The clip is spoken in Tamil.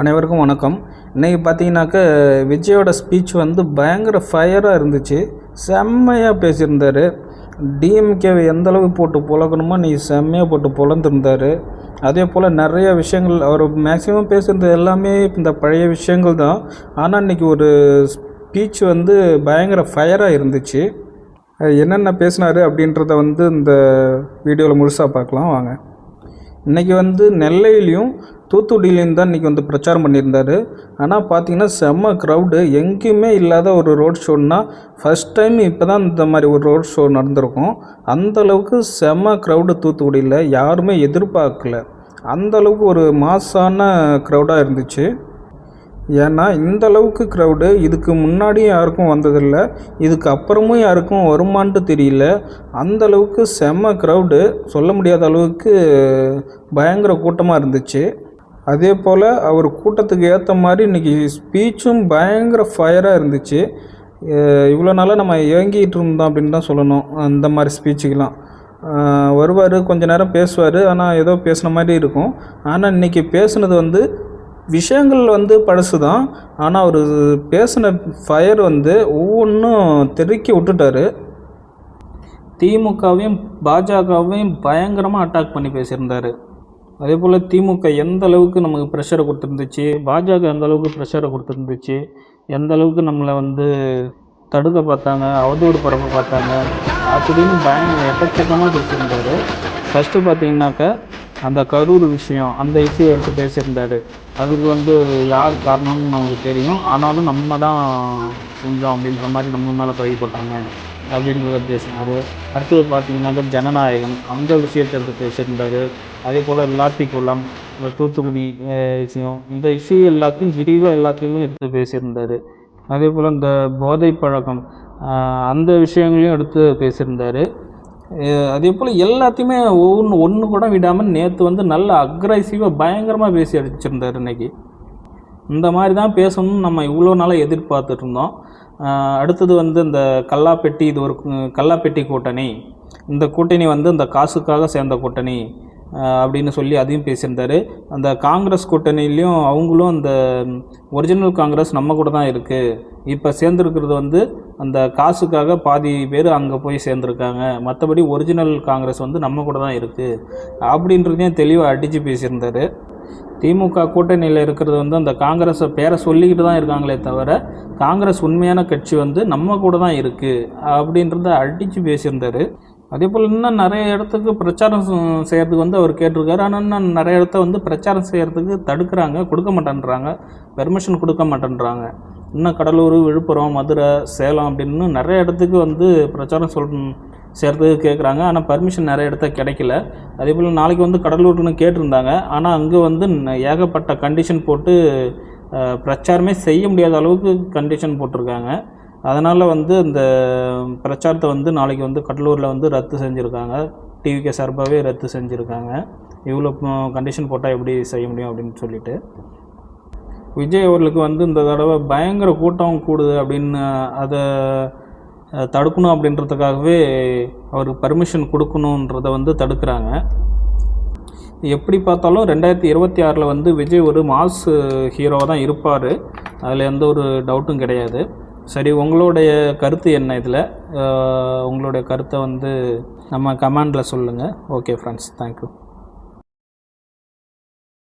அனைவருக்கும் வணக்கம். இன்றைக்கி பார்த்தீங்கன்னாக்க விஜயோட ஸ்பீச் வந்து பயங்கர ஃபயராக இருந்துச்சு. செம்மையாக பேசியிருந்தார். டிஎம்கேவை எந்தளவுக்கு போட்டு பொழக்கணுமோ நீ செம்மையாக போட்டு பொழந்துருந்தார். அதே போல் நிறைய விஷயங்கள் அவர் மேக்ஸிமம் பேசுகிறது எல்லாமே இந்த பழைய விஷயங்கள் தான். ஆனால் இன்றைக்கி ஒரு ஸ்பீச் வந்து பயங்கர ஃபயராக இருந்துச்சு. என்னென்ன பேசினார் அப்படின்றத வந்து இந்த வீடியோவில் முழுசாக பார்க்கலாம் வாங்க. இன்றைக்கி வந்து நெல்லையிலையும் தூத்துக்குடியிலையும் தான் இன்றைக்கி வந்து பிரச்சாரம் பண்ணியிருந்தார். ஆனால் பார்த்திங்கன்னா செம்ம க்ரௌடு, எங்கேயுமே இல்லாத ஒரு ரோட் ஷோன்னா ஃபஸ்ட் டைம் இப்போ தான் இந்த மாதிரி ஒரு ரோட் ஷோ நடந்திருக்கும். அந்தளவுக்கு செம்ம க்ரௌடு தூத்துக்குடியில், யாருமே எதிர்பார்க்கல. அந்தளவுக்கு ஒரு மாஸான க்ரௌடாக இருந்துச்சு. ஏன்னா இந்தளவுக்கு க்ரௌடு இதுக்கு முன்னாடியும் யாருக்கும் வந்ததில்லை, இதுக்கு அப்புறமும் யாருக்கும் வருமானட்டு தெரியல. அந்தளவுக்கு செம்ம க்ரௌடு, சொல்ல முடியாத அளவுக்கு பயங்கர கூட்டமாக இருந்துச்சு. அதே போல் அவர் கூட்டத்துக்கு ஏற்ற மாதிரி இன்றைக்கி ஸ்பீச்சும் பயங்கர ஃபயராக இருந்துச்சு. இவ்வளோ நாளாக நம்ம இயங்கிட்டு இருந்தோம் அப்படின்னு தான் சொல்லணும். அந்த மாதிரி ஸ்பீச்சுக்கெலாம் வருவார், கொஞ்ச நேரம் பேசுவார், ஆனால் ஏதோ பேசின மாதிரி இருக்கும். ஆனால் இன்றைக்கி பேசுனது வந்து விஷயங்கள் வந்து பழசு தான், ஆனால் அவர் பேசின ஃபயர் வந்து ஒவ்வொன்றும் தெறிக்கி விட்டுட்டார். திமுகவையும் பாஜகவையும் பயங்கரமாக அட்டாக் பண்ணி பேசியிருந்தார். அதே போல் திமுக எந்த அளவுக்கு நமக்கு ப்ரெஷரை கொடுத்துருந்துச்சு, பாஜக எந்த அளவுக்கு ப்ரெஷரை கொடுத்துருந்துச்சு, எந்த அளவுக்கு நம்மளை வந்து தடுக்க பார்த்தாங்க, அவதூறு பரப்ப பார்த்தாங்க அப்படின்னு பயங்கர எக்கச்சக்கமாக பேசியிருந்தார். ஃபஸ்ட்டு பார்த்திங்கனாக்கா அந்த கரூர் விஷயம், அந்த இஷ்யூ எடுத்து பேசியிருந்தார். அதுக்கு வந்து யார் காரணம்னு நமக்கு தெரியும், ஆனாலும் நம்ம தான் செஞ்சோம் அப்படின்ற மாதிரி நம்ம மேலே பழி போட்டாங்க அப்படின்றத பேசினார். அடுத்தது பார்த்திங்கனாக்கா ஜனநாயகம், அந்த விஷயத்தை எடுத்து பேசியிருந்தார். அதே போல் லாத்திக்குளம், தூத்துக்குடி விஷயம், இந்த இஷ்யூ எல்லாத்தையும் விரிவாக எல்லாத்தையுமே எடுத்து பேசியிருந்தார். அதே போல் இந்த போதை பழக்கம், அந்த விஷயங்களையும் எடுத்து பேசியிருந்தார். அதே போல் எல்லாத்தையுமே ஒன்று கூட விடாமல் நேற்று வந்து நல்ல அக்ரெசிவாக பயங்கரமாக பேசி அடிச்சிருந்தார். இன்றைக்கி இந்த மாதிரி தான் பேசணும்னு நம்ம இவ்வளோ நாளாக எதிர்பார்த்துட்டு இருந்தோம். அடுத்தது வந்து இந்த கல்லாப்பெட்டி, இது ஒரு கல்லாப்பெட்டி கூட்டணி, இந்த கூட்டணி வந்து இந்த காசுக்காக சேர்ந்த கூட்டணி அப்படின்னு சொல்லி அதையும் பேசியிருந்தார். அந்த காங்கிரஸ் கூட்டணிலையும் அவங்களும் அந்த ஒரிஜினல் காங்கிரஸ் நம்ம கூட தான் இருக்குது, இப்போ சேர்ந்துருக்கிறது வந்து அந்த காசுக்காக பாதி பேர் அங்கே போய் சேர்ந்துருக்காங்க, மற்றபடி ஒரிஜினல் காங்கிரஸ் வந்து நம்ம கூட தான் இருக்குது அப்படின்றதையும் தெளிவாக அடித்து பேசியிருந்தார். திமுக கூட்டணியில் இருக்கிறது வந்து அந்த காங்கிரஸை பேரை சொல்லிக்கிட்டு தான் இருக்காங்களே தவிர காங்கிரஸ் உண்மையான கட்சி வந்து நம்ம கூட தான் இருக்குது அப்படின்றத அடித்து பேசியிருந்தார். அதே போல் இன்னும் நிறைய இடத்துக்கு பிரச்சாரம் செய்கிறதுக்கு வந்து அவர் கேட்டிருக்காரு. ஆனால் இன்னும் நிறைய இடத்த வந்து பிரச்சாரம் செய்கிறதுக்கு தடுக்கிறாங்க, கொடுக்க மாட்டேன்றாங்க, பெர்மிஷன் கொடுக்க மாட்டேன்றாங்க. இன்னும் கடலூர், விழுப்புரம், மதுரை, சேலம் அப்படின்னு நிறைய இடத்துக்கு வந்து பிரச்சாரம் செய்கிறதுக்கு கேட்குறாங்க. ஆனால் பர்மிஷன் நிறைய இடத்த கிடைக்கல. அதே போல் நாளைக்கு வந்து கடலூர்னு கேட்டிருந்தாங்க. ஆனால் அங்கே வந்து ஏகப்பட்ட கண்டிஷன் போட்டு பிரச்சாரமே செய்ய முடியாத அளவுக்கு கண்டிஷன் போட்டிருக்காங்க. அதனால் வந்து இந்த பிரச்சாரத்தை வந்து நாளைக்கு வந்து கடலூரில் வந்து ரத்து செஞ்சுருக்காங்க. டிவிகே சார்பாகவே ரத்து செஞ்சுருக்காங்க. இவ்வளோ கண்டிஷன் போட்டால் எப்படி செய்ய முடியும் அப்படின்னு சொல்லிட்டு. விஜய் அவர்களுக்கு வந்து இந்த தடவை பயங்கர கூட்டம் கூடுது அப்படின்னு அதை தடுக்கணும் அப்படின்றதுக்காகவே அவருக்கு பர்மிஷன் கொடுக்கணுன்றதை வந்து தடுக்கிறாங்க. எப்படி பார்த்தாலும் 2026 வந்து விஜய் ஒரு மாஸ் ஹீரோவாக தான் இருப்பார், அதில் எந்த ஒரு டவுட்டும் கிடையாது. சரி, உங்களுடைய கருத்து என்ன? இதில் உங்களுடைய கருத்தை வந்து நம்ம கமெண்டில் சொல்லுங்கள். Okay friends, thank you.